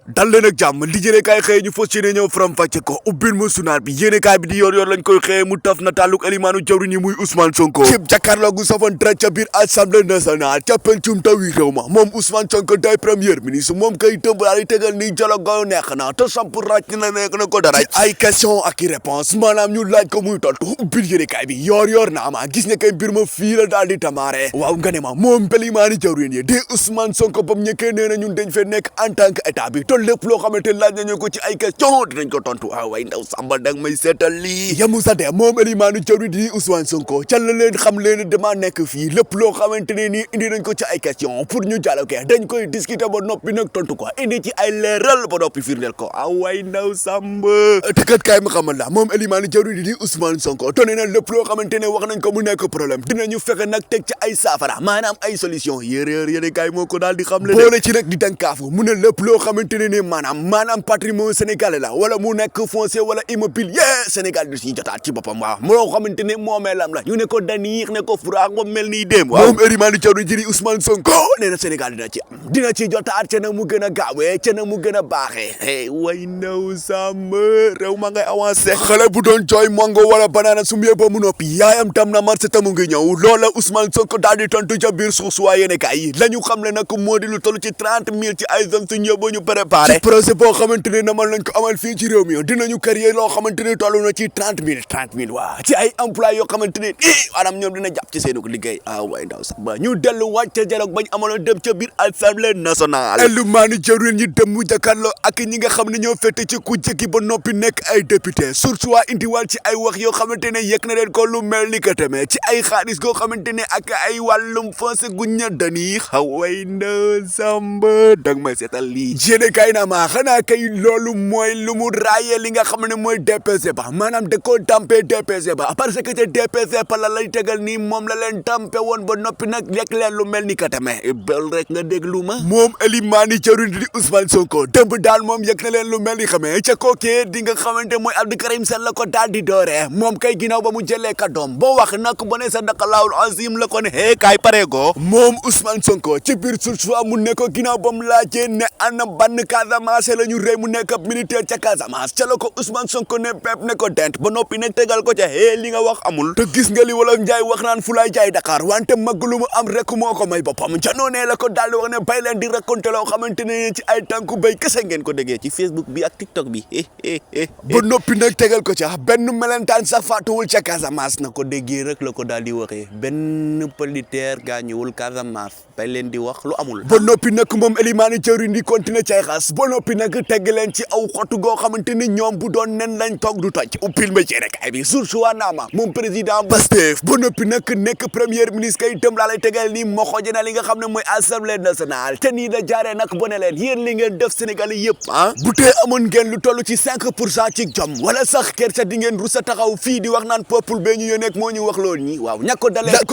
dal leen ak jàmm li yéenekaay xëye ñu fas yéene ñëw faram fàcce ko ubbil mu sunaar bi yéenekaay bi di yor lañ koy xëye mu taf na tàlluk elimaanu jawriñ yi muy Ousmane Sonko cib jàkkaarloo gu safoon dara ca biir Assemblée nationale ca pencum tawi réew ma moom Ousmane Sonko day premier ministre moom kay tëmbalaal yi tegal ni dialogue ga neex na te samp ràcc na nekk na ko dara ay question ak i réponse maanaam ñu laaj ko muy tontu ubbil yéenekaay bi yor na ma gis nga kay mbir ma fii la daal di tamaare waaw nga ne ma moom elimaani jawriñ yi di Ousmane Sonko bam ñëkkee nee na ñun dañ fee nekk en tant que état bi lépp loo xamante laaj nañu ko ci ay question dinañ ko tontu way ndaw Samba dag may seetal lii yamu sa de moom elimaanu jawriñ di Ousmane Sonko ca la leen xam leen dama nekk fii lépp loo xamante ne nii indi nañ ko ci ay question pour ñu dialoguer dañ koy discuter ba noppi nag tontu ko indi ci ay leeral ba noppi firndeel ko way ndaw Samba tëkkat kaay ma xamal la moom elimaanu jawriñ di Ousmane Sonko tone na lépp loo xamante ne wax nañ ko mu nekk problème dinañu fexe nag teg ci ay saafara maanaam ay solution yéen kaay moo ko daal di xam le boole ci nag di dankaafu mu ne lépp loo xamante ne nii maanaam patrimoine sénégalais la wala mu nekk foncier wala immobilier Sénégal du si jotaat ci boppam waaw moo xamante ne moomeelam la ñu ne ko daniix ne ko furaax ba mel nii déem waaw moom elimaanu jawriñ ji Ousmane Sonko nee na Sénégal dina ci jotaat ca na mu gën a gaawee ca na mu gën a baaxee way ndaw sàmm réew ma ngay avancé xale bu doon jooy mango wala banana su mu ba mu noppi yaayam tam na marché tamu ngi ñëw loola Ousmane Sonko daal di tontu ca biir suuf waa yéene kaay la ñu xam le nag moo di lu toll ci 30 000 ci ay jeunes su ñëw ba ñu préparé projet boo xamante ne namal nañ ko amal fii ci réew mi dinañu créer loo xamante ne toll na ci 30 000 waa ci ay emploi yoo xamante ne maanaam ñoom dina jàpp ci seenu liggéey way ndaw sax ba ñu dellu wàcc ca dialogue bañ amaloon dem ca biir Assemblée nationale elimaanu jawriñ ñi dem mu jàkkaarloo ak ñi nga xam ne ñoo fete ci ku jëkki ba noppi nekk ay député surtout waa indiwaat ci ay wax yoo xamante ne yëg na leen ko lu mel ni que tamit ci ay xaalis goo xamante ne ak ay wàllum foncé gu ña dani way ndaw Samba dag may seetal lii jéene kay na ma xanaa kay loolu mooy lu mu raayee li nga xam ne mooy DPG ba maanaam da koo tampé DPG ba parce que te DPG pa la lay tegal nii moom la leen tampé woon ba noppi nag lekk leen lu mel ni katame bel rek nga déglu ma moom elimaani jawriñ di Ousmane Sonko dëmb daal moom yëg na leen lu mel ni xamee ca kookee di nga xamante mooy Abdou Karim Sall la ko daal di dooree moom kay ginnaaw ba mu jëlee kàddoom boo wax nag ba ne sa daqalaawul azim la ko ne kaay pareego moom Ousmane Sonko ci biir sursoit mu ne ko ginnaaw ba mu laajee ne ana ban Casamance la ñu rey mu nekk ab militaire ca Casamance ca la ko Ousmane Sonko ne pepp ne ko dent ba noppi ne tegal ko ca li nga wax amul te gis nga li Wolof Njaay wax naan fu laay jaay Dakar wante mag lu mu am rek moo ko may boppam ca noonee la ko daal di wax ne bay leen di raconter loo xamante ne ci ay tànku béy kese ngeen ko déggee ci Facebook bi ak TikTok bi ba noppi nag tegal ko ca benn melentaan sax faatuwul ca Casamance na ko déggee rek la ko daal di waxee benn militaire gaañuwul Casamance bay leen di wax lu amul ba noppi nag moom elimaani jawriñ di continuer cay xas ba noppi nag tegg leen ci aw xottu goo xamante ni ñoom bu doon nen lañ toog du toj uppil ma ci rek ay bi surtout waa naama moom président Pastef ba noppi nag nekk premier ministre kay itam laa lay tegal nii moo xooje na li nga xam ne mooy Assemblée nationale te nii da jaaree nag bo ne leen yéen li ngeen def Sénégal yëpp bu tee amoon ngeen lu toll ci 5% ci jom wala sax kersa di ngeen rusa taxaw fii di wax naan peuple bee ñu yónneeg moo ñu wax loolu ñi waaw ña ko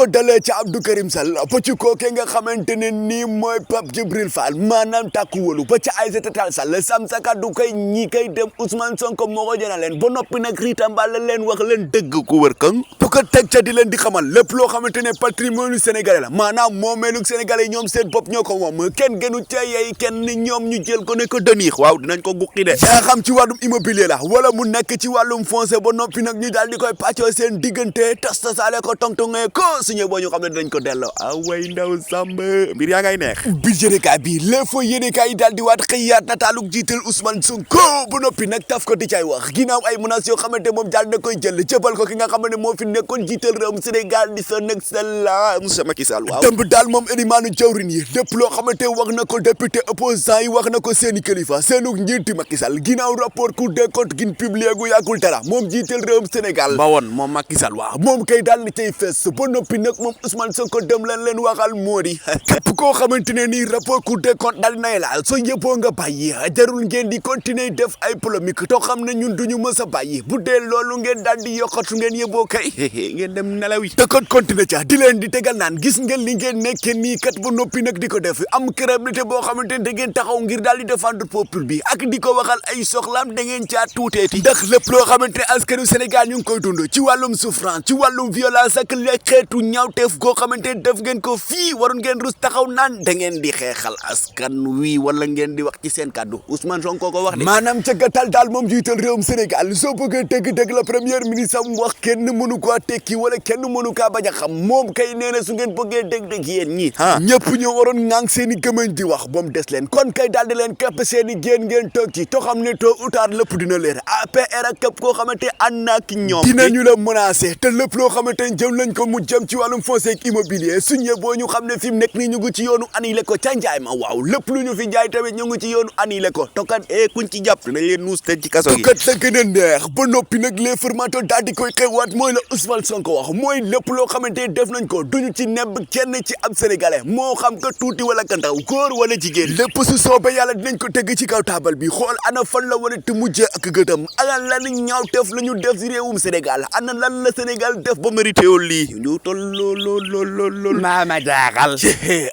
dalee ci Abdou Karim Sall ba ci kooke nga xamante ne nii mooy Pape Djibril Fall maanaam tàkku wóolu ba ci Aïssata Tall Sall sam sa kaddu kay ñi kay dem Ousmane Sonko moo ko jëna leen ba noppi nag ritamba la leen wax leen dëgg ku wër kan bu ko teg ca di leen di xamal lépp loo xamante ne patrimoine sénégalais la maanaam moomeelu sénégalais ñoom seen bopp ñoo ko moom kenn gënu ca yey kenn ñoom ñu jël ko ne ko dëniix waaw dinañ ko guqi de yaa xam ci wàllum immobilier la wala mu nekk ci wàllum foncier ba noppi nag ñu daal di koy pàccoo seen diggante tasaale ko tongtongee ko suñu boo ñu xam ne dinañ ko delloo way ndaw Samba mbir yaa ngay neex bi yéenekaay bi l'info yéenekaay yi daal di waat xëyaat nataalug jiital Ousmane Sonko ba noppi nag taf ko di cay wax ginnaaw ay menaces yoo xamante moom daal na koy jël jëbal ko ki nga xam ne moo fi nekkoon jiital réewum Sénégal di son excellence monsieur Macky Sall waaw dëmb daal moom elimaanu jawriñ yi lépp loo xamante wax na ko député opposant yi wax na ko seeni kilifa seenu njiiti Macky Sall ginnaaw rapport Cour des comptes gin publié gu yàggul dara moom jiital réewum Sénégal ba woon moom Macky Sall waaw moom kay daal na cay fees ba noppi nag moom Ousmane Sonko dem leen waxal moo di képp koo xamante ne nii rapport Cour des comptes daal nay laal soo yëppoo nga bàyyi jarul ngeen di continuer def ay polémique to xam ne ñun duñu mës a bàyyi bu dee loolu ngeen daal di yokkatu ngeen yëppoo kay ngeen dem nelaw yi te kon continuer ca di leen di tegal naan gis ngeen li ngeen nekkee nii kat ba noppi nag di ko def am crédibilité boo xamante ne da ngeen taxaw ngir daal di défendre peuple bi ak di ko waxal ay soxlaam da ngeen caa tuuteeti ndax lépp loo xamante ne askanu Sénégal ñu ngi koy dund ci wàllum souffrance ci wàllum violence ak les xeetu ñaawteef goo xamante ne def ngeen ko fii waroon ngeen rus taxaw naan da ngeen di xeexal askan wi wala ngeen di wax ci seen kàddu Ousmane Sonko ko wax de maanaam ca gàttal daal moom jiital réewum Sénégal soo bëggee dëgg-dëgg la premier ministre am wax kenn mënu ko tekki wala kenn mënu kaa bañ a xam moom kay nee na su ngeen bëggee dëgg-dëgg yéen ñi ñëpp ñoo waroon ŋàng seen i gëmëñ di wax ba mu des leen kon kay daal di leen képp seen i génn ngeen toog ci to xam ne tôt ou tard lépp dina leer APR ak képp koo xamante ànd na ak ñoom dinañu la menacé te lépp loo xamante ne jëm lañ ko mu jëm ci wàllum foncier ak immobilier suñu boo ñu xam ne fi mu nekk nii ñu ngi ci yoonu annulé ko ca njaay ma waaw lépp lu ñu fi jaay tamit ñu ngi ci yoonu annulé ko tokat kuñ ci jàpp nañ leen nuus te ci kaso gi tokat la gën a neex ba noppi nag les formato daal di koy xewaat mooy la Ousmane Sonko wax mooy lépp loo xamante def nañ ko duñu ci nebb kenn ci ab sénégalais moo xam ko tuuti wala ka ndaw góor wala jigéen lépp su soobee yàlla dinañ ko teg ci kaw taabal bi xool ana fan la war a te mujjee ak gëtam ana lan ñaaw teef la ñu def si réewum Sénégal ana lan la Sénégal def ba mérité woon lii ñu toll lool maama jaaxal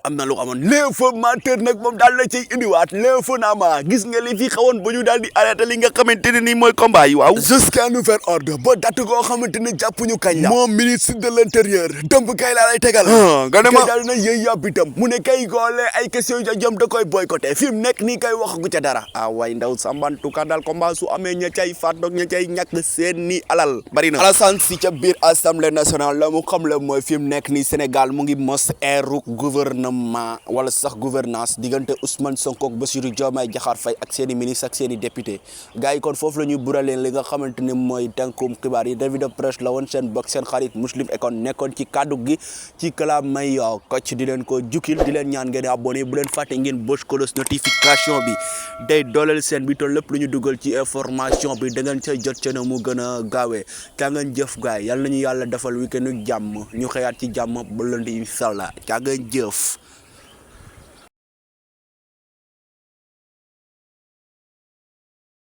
am na lu xamoon l'informateur nag moom daal la cay indiwaat l'information gis nga li fi xawoon ba ñu daal di arrêté li nga xamante ne nii mooy combat yi waaw jusqu'à nouvel ordre ba date koo xamante ne jàpp ñu kañ la moom ministre de l'intérieur dëmb kay laa lay tegal nga ne ma daal na yëy yàbbitam mu ne kay goole ay question yu jëm da koy boycotté fi mu nekk nii kay waxagu ca dara waay ndaw sambantuka daal combat su amee ña cay faat doog ña cay ñàkk seen ni alal bari na Alassane si ca biir assemblée nationale la mu xam la mooy fi mu nekk nii Sénégal mu ngi mos eeru gouvernement wala sax gouvernance diggante Ousmane Sonko ak Bassirou Diomaye Diakhar Faye ak seen i ministre ak seen i député gars yi kon foofu la ñuy buraleen li nga xamante ne mooy tànkum xibaar yi revue de presse la woon seen bokk seen xarit Muslim Ekon nekkoon ci kaddu gi ci kala may coach di leen ko jukkil di leen ñaan ngeen abonné bu leen fàtte ngeen bës cloche notification bi day dooleel seen bi to lépp lu ñu dugal ci information bi da ngeen say jot ca na mu gën a gaawee ca ngeen jëf gaay yàlla nañu yàlla defal week-end jàmm ñu xëyaat ci jàmm ba lundi inshallah ca ngeen jëf